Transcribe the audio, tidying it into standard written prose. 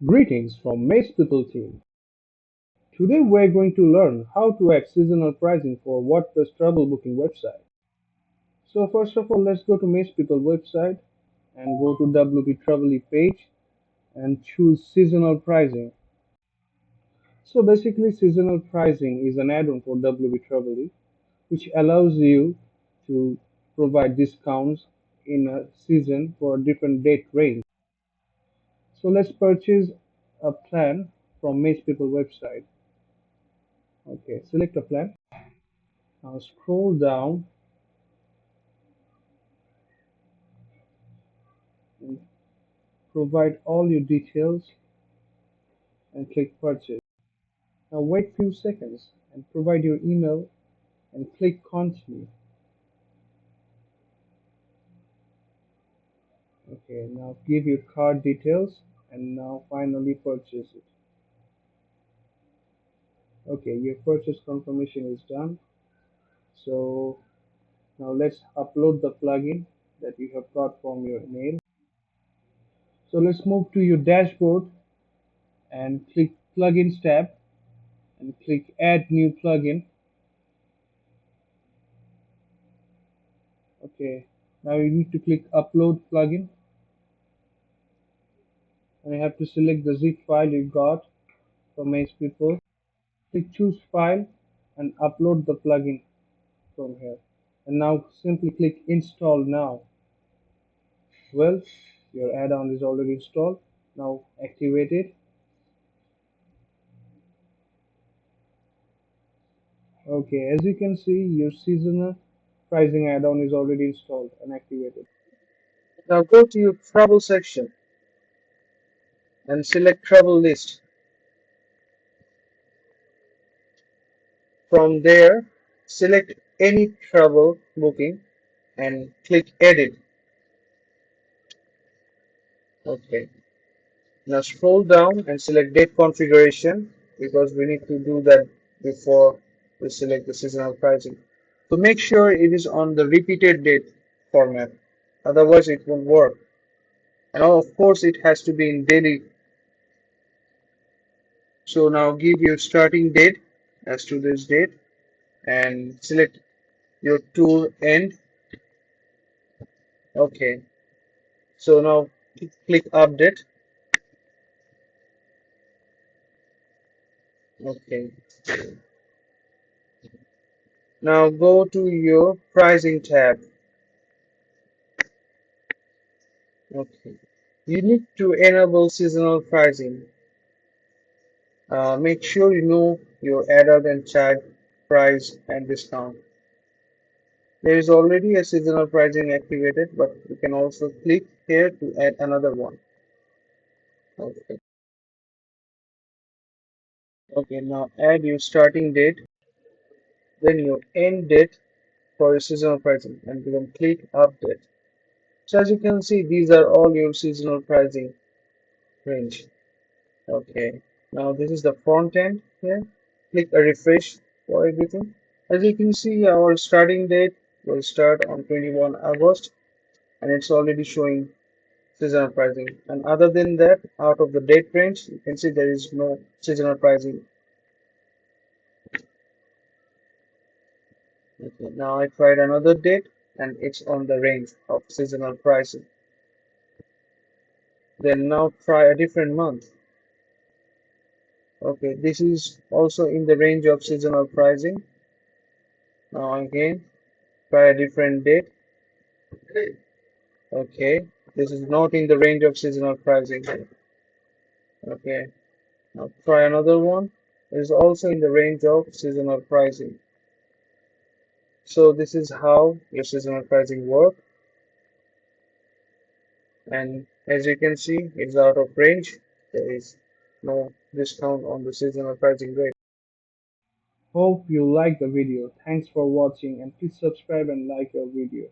Greetings from MagePeople team. Today we're going to learn how to add seasonal pricing for WordPress travel booking website. So first of all, let's go to MagePeople website and go to wptravelly page and choose seasonal pricing. So basically seasonal pricing is an add-on for wptravelly which allows you to provide discounts in a season for a different date range. So let's purchase a plan from MagePeople website. Okay, select a plan. Now scroll down and provide all your details and click purchase. Now wait few seconds and provide your email and click continue. Okay, now give your card details and now finally purchase it. Okay, your purchase confirmation is done. So now let's upload the plugin that you have got from your email. So let's move to your dashboard and click plugins tab and click add new plugin. Okay, now you need to click upload plugin and you have to select the zip file you got from MagePeople. Click choose file and upload the plugin from here. And now simply click install now. Well, your add-on is already installed. Now activate it. Okay, as you can see, your seasonal pricing add-on is already installed and activated. Now go to your travel section and select travel list. From there, select any travel booking and click edit. Okay. Now scroll down and select date configuration because we need to do that before we select the seasonal pricing. So make sure it is on the repeated date format, otherwise it won't work. And of course it has to be in daily. So now give your starting date as to this date and select your tour end. Okay. So now click update. Okay. Now go to your pricing tab. Okay. You need to enable seasonal pricing. Make sure you know your adult and child price and discount. There is already a seasonal pricing activated, but you can also click here to add another one. Okay. Okay, now add your starting date, then your end date for your seasonal pricing, and then click update. So as you can see, these are all your seasonal pricing range. Okay, now this is the front end here. Click a refresh for everything. As you can see, our starting date will start on 21 August and it's already showing seasonal pricing. And other than that, out of the date range, you can see there is no seasonal pricing. Okay, now I tried another date and it's on the range of seasonal pricing. Then now try a different month. Okay, this is also in the range of seasonal pricing. Now again, try a different date. Okay, this is not in the range of seasonal pricing. Okay, now try another one. It is also in the range of seasonal pricing. So this is how your seasonal pricing works. And as you can see, it's out of range. There is no discount on the seasonal pricing rate. Hope you liked the video. Thanks for watching and please subscribe and like our video.